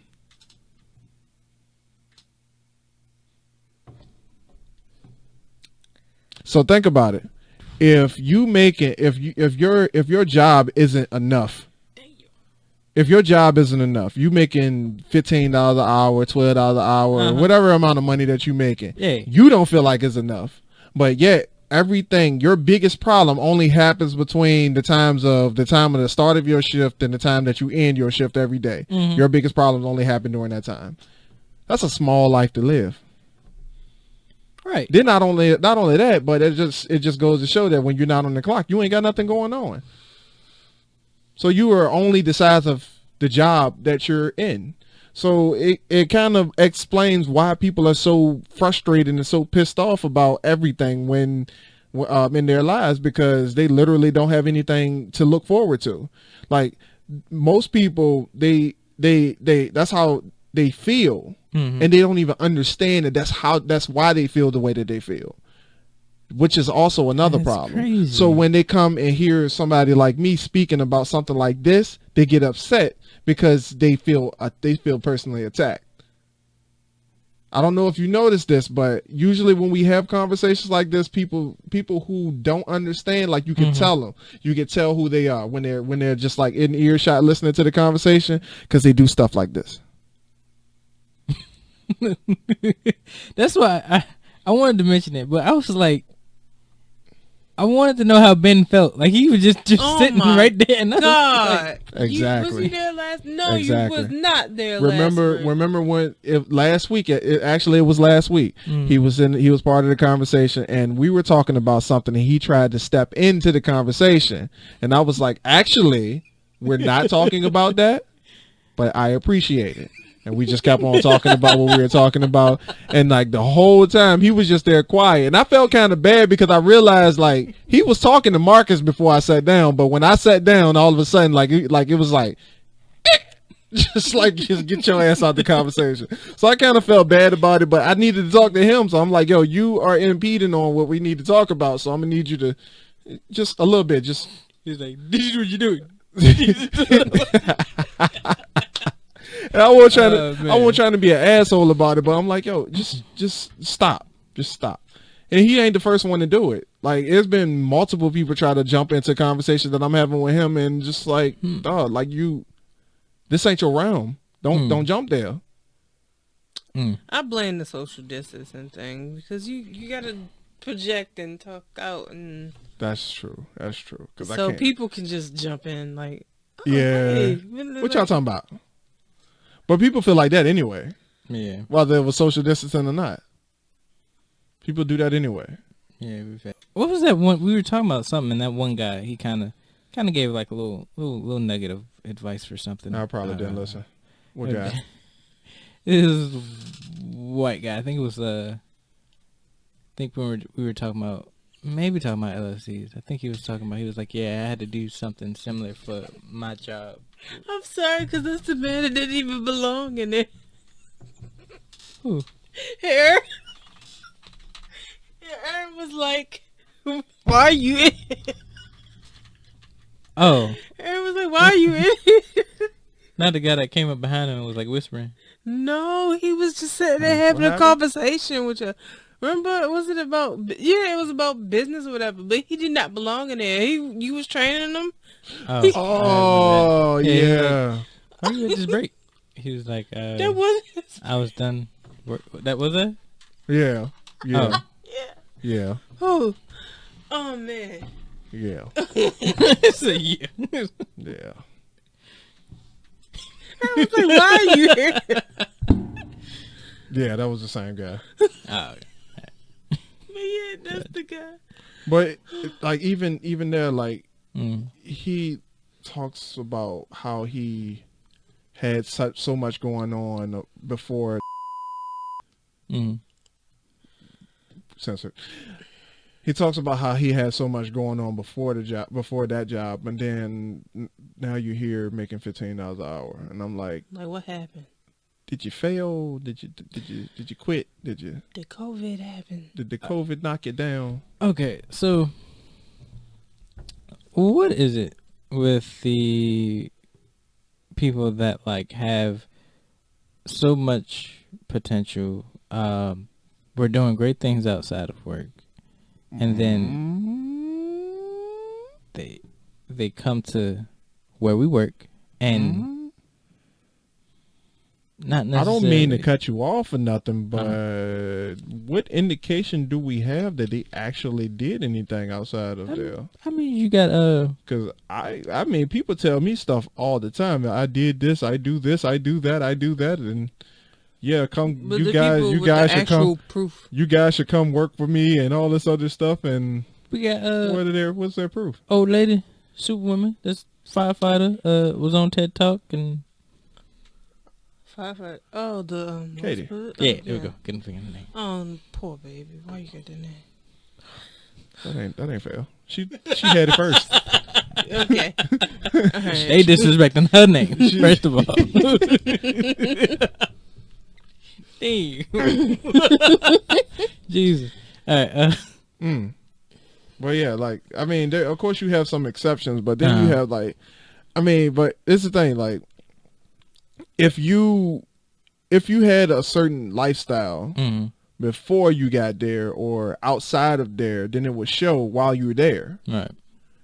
So think about it. If you make it, if your job isn't enough, if your job isn't enough, you making $15 an hour, $12 an hour, whatever amount of money that you making, you don't feel like it's enough. But yet everything, your biggest problem only happens between the time of the start of your shift and the time that you end your shift every day. Your biggest problems only happen during that time. That's a small life to live. Right. Then not only that, but it just goes to show that when you're not on the clock, you ain't got nothing going on. So you are only the size of the job that you're in. So it kind of explains why people are so frustrated and so pissed off about everything when in their lives, because they literally don't have anything to look forward to. Like most people, they that's how they feel. And they don't even understand that that's why they feel the way that they feel, which is also another problem. Crazy. So when they come and hear somebody like me speaking about something like this, they get upset because they feel personally attacked. I don't know if you noticed this, but usually when we have conversations like this, people who don't understand, like you can tell them, you can tell who they are when they're just like in earshot listening to the conversation, because they do stuff like this. That's why I wanted to mention it, but I was like, I wanted to know how Ben felt. Like he was just sitting right there. And God, exactly. Was he there last? No, exactly. You was not there. Remember when? Last week? It was last week. He was part of the conversation, and we were talking about something, and he tried to step into the conversation, and I was like, actually, we're not talking about that, but I appreciate it. And we just kept on talking about what we were talking about. And like the whole time he was just there quiet. And I felt kind of bad because I realized like he was talking to Marcus before I sat down. But when I sat down, all of a sudden, like it was like, just get your ass out the conversation. So I kind of felt bad about it, but I needed to talk to him. So I'm like, yo, you are impeding on what we need to talk about. So I'm going to need you to just a little bit. Just he's like, this is what you doing. And I wasn't trying to be an asshole about it, but I'm like, yo, just stop. And he ain't the first one to do it. Like, it's been multiple people try to jump into conversations that I'm having with him, and just like, dog, like this ain't your realm. Don't jump there. I blame the social distancing thing, because you gotta project and talk out, and that's true. So people can just jump in like, hey, what y'all talking about? But people feel like that anyway. Yeah. Whether it was social distancing or not. People do that anyway. Yeah. What was that one? We were talking about something, and that one guy, he kind of gave like a little negative advice for something. I probably didn't listen. What guy? It was a white guy. I think it was we were talking about LLCs. I think he was was like, yeah, I had to do something similar for my job. I'm sorry, because that's the man that didn't even belong in there. Who? Aaron. Aaron was like, why are you in here? Oh. Aaron was like, why are you in here? Not the guy that came up behind him and was like whispering. No, he was just sitting there having a conversation with you. Remember, was it about? Yeah, it was about business or whatever. But he did not belong in there. You was training him. Oh, yeah. Why you at this break? He was like, That was. I was done. That was it? Yeah. Yeah. Oh. Yeah. Oh man. Yeah. It's a year. Yeah. I was like, why are you here? Yeah, that was the same guy. Oh. But yeah, that's the guy. But like even there, like Mm. he talks about how he had so much going on before Mm. censored. He talks about how he had so much going on before that job, and then now you're here making $15 an hour, and I'm like, what happened? did you fail? Did you quit? Did COVID happen? Did the COVID knock you down? Okay, so what is it with the people that like have so much potential? We're doing great things outside of work, and then they come to where we work and not necessarily. I don't mean to cut you off or nothing, but what indication do we have that they actually did anything outside of there? I mean, you got Because I mean, people tell me stuff all the time. I did this, I do this, I do that, and yeah, come But you guys should come. Proof. You guys should come work for me and all this other stuff. And we got what's their proof? Old lady, Superwoman, that's firefighter. Was on TED Talk and. Firefighter. Oh, the Katie. Yeah, there we go. Couldn't think of the name. Oh, poor baby. Why you got that name? That ain't fair. She had it first. Okay. Right. They disrespecting her name first of all. Damn. Jesus. All right. Well, yeah, like I mean, of course you have some exceptions, but then you have like, I mean, but it's the thing, like, if you had a certain lifestyle before you got there or outside of there, then it would show while you were there. Right.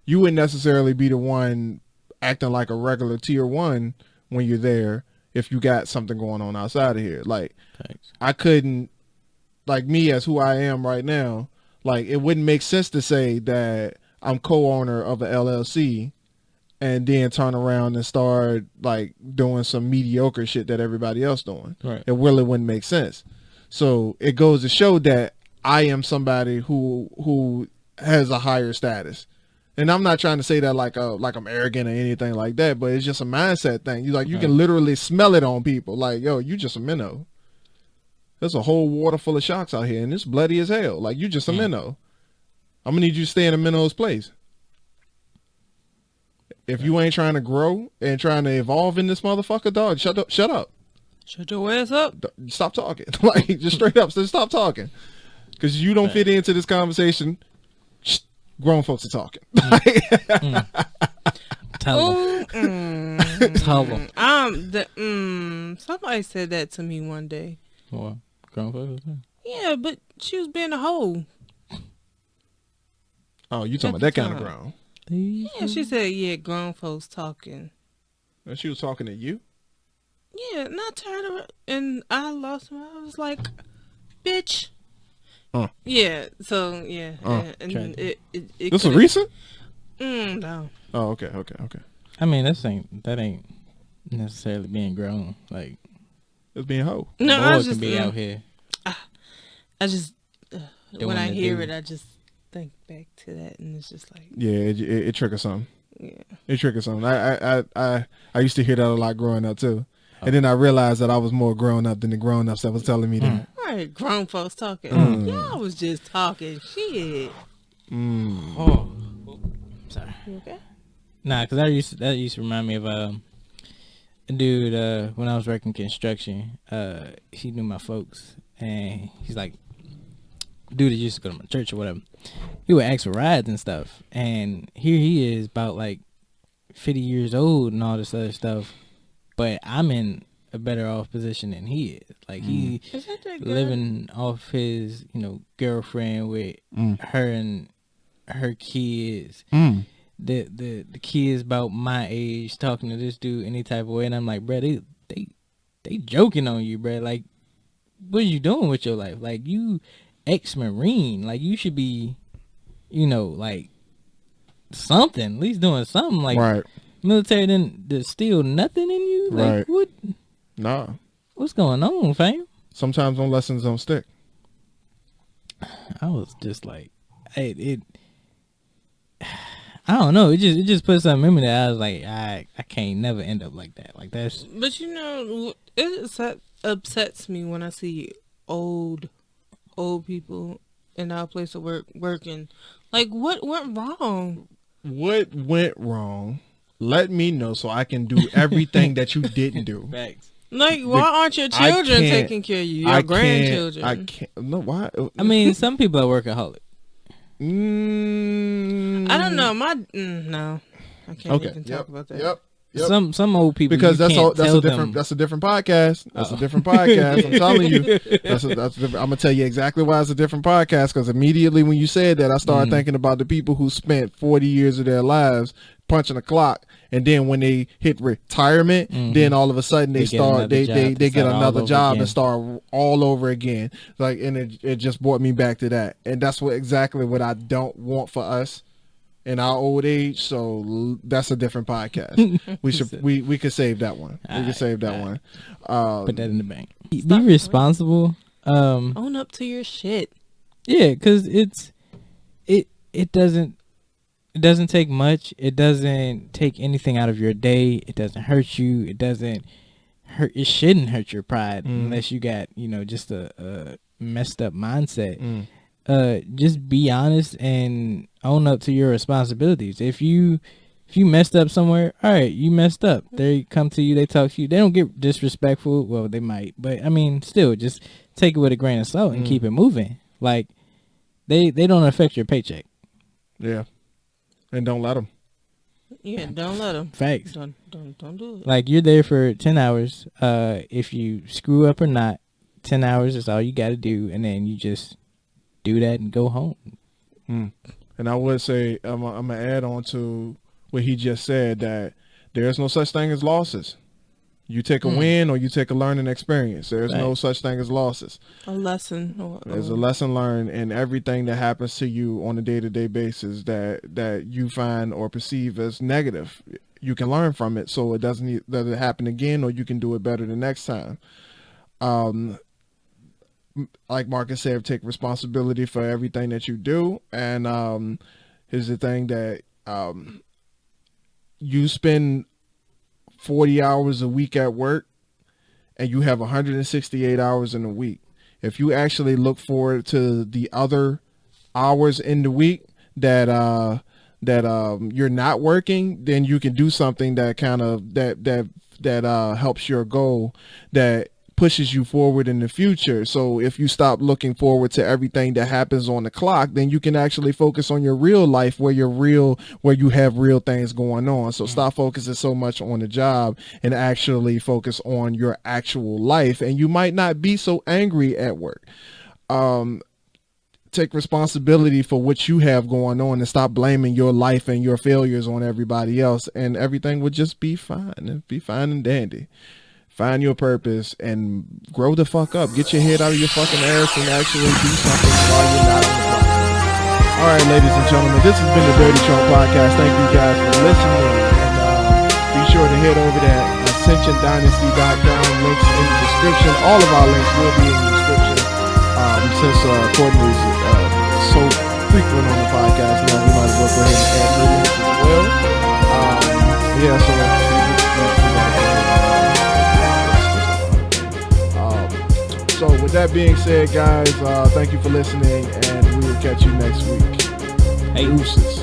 You wouldn't necessarily be the one acting like a regular tier 1 when you're there if you got something going on outside of here. Like, Thanks. I couldn't, like me as who I am right now, like it wouldn't make sense to say that I'm co-owner of a LLC and then turn around and start like doing some mediocre shit that everybody else doing. Right. It really wouldn't make sense. So it goes to show that I am somebody who has a higher status. And I'm not trying to say that like I'm arrogant or anything like that, but it's just a mindset thing. You can literally smell it on people. Like, yo, you just a minnow. There's a whole water full of sharks out here and it's bloody as hell. Like, you just a minnow. I'm gonna need you to stay in a minnow's place. If you ain't trying to grow and trying to evolve in this motherfucker, dog, shut up. Shut your ass up. Stop talking. Like, just straight up, so stop talking. Because you don't fit into this conversation. Grown folks are talking. Tell them. Tell them. Somebody said that to me one day. What? Grown folks? Yeah, but she was being a hoe. Oh, you talking about that kind of grown? Yeah, she said, yeah, grown folks talking. And she was talking to you? Yeah, and I turned around and I lost my, I was like, bitch. Yeah, so, yeah. And okay. it This was recent? No. Oh, okay. I mean, that ain't necessarily being grown. Like, It's being hoe. No, boys I can just be out here. I just, when I the hear dude. it, I just think back to that and it's just like, Yeah, it triggers something. yeah. It triggers something. I used to hear that a lot growing up too. And then I realized that I was more grown up than the grown ups that was telling me that. All right, grown folks talking. Y'all was just talking shit. Oh, sorry. You okay? Nah, cause that used to remind me of a dude when I was working construction. He knew my folks, and he's like, dude that used to go to my church or whatever. He would ask for rides and stuff, and here he is about like 50 years old and all this other stuff, but I'm in a better off position than he is. Like he Is that good? living off his, girlfriend with her and her kids. The kids about my age talking to this dude any type of way, and I'm like, bro, they joking on you, bro. Like, what are you doing with your life? Like, you ex-Marine, like you should be, like something, at least doing something. Like, right. Military didn't distill nothing in you. Like, Right. what? Nah. What's going on, fam? Sometimes them lessons don't stick. I was just like, I don't know. It just put something in me that I was like, I can't never end up like that. Like that's. But it upsets me when I see old people in our place of work working. Like, what went wrong? What went wrong? Let me know so I can do everything that you didn't do. Facts. Like, why aren't your children taking care of you? Your grandchildren. I can't. No, why? I mean, some people are workaholic. I don't know. No, I can't even talk about that. Yep. Some old people, because that's a different podcast. That's a different podcast. I'm telling you, I'm gonna tell you exactly why it's a different podcast. Because immediately when you said that, I started thinking about the people who spent 40 years of their lives punching a clock, and then when they hit retirement, then all of a sudden they get another job and start all over again. Like, and it just brought me back to that, and that's exactly what I don't want for us in our old age. So that's a different podcast. We could save that one. We could save that one. Put that in the bank. Be responsible. Own up to your shit. Yeah, because it doesn't take much. It doesn't take anything out of your day. It doesn't hurt you. It shouldn't hurt your pride unless you got, just a messed up mindset. Just be honest and own up to your responsibilities. If you messed up somewhere, all right, you messed up. They come to you, they talk to you. They don't get disrespectful. Well, they might, but I mean, still, just take it with a grain of salt and keep it moving. Like, they don't affect your paycheck. Yeah, and don't let them. Yeah, don't let them. Facts. Don't do it. Like, you're there for 10 hours. If you screw up or not, 10 hours is all you got to do, and then you just do that and go home. And I would say, I'm going to add on to what he just said, that there's no such thing as losses. You take a win or you take a learning experience. There's no such thing as losses. A lesson. There's a lesson learned in everything that happens to you on a day-to-day basis that you find or perceive as negative. You can learn from it so it doesn't happen again, or you can do it better the next time. Like Marcus said, take responsibility for everything that you do. And here's the thing, that you spend 40 hours a week at work and you have 168 hours in a week. If you actually look forward to the other hours in the week that you're not working, then you can do something that kind of that helps your goal, that pushes you forward in the future. So if you stop looking forward to everything that happens on the clock, then you can actually focus on your real life, where you have real things going on. So stop focusing so much on the job and actually focus on your actual life, and you might not be so angry at work. Take responsibility for what you have going on and stop blaming your life and your failures on everybody else, and everything would just be fine. It'd be fine and dandy. Find your purpose and grow the fuck up. Get your head out of your fucking ass and actually do something while you're not on the clock. All right, ladies and gentlemen, this has been the Dirty Trunk Podcast. Thank you guys for listening. And be sure to head over to AscensionDynasty.com. Links in the description. All of our links will be in the description. Since Courtney is so frequent on the podcast now, we might as well go ahead and add her links as well. So with that being said, guys, thank you for listening, and we will catch you next week. Hey. Deuces.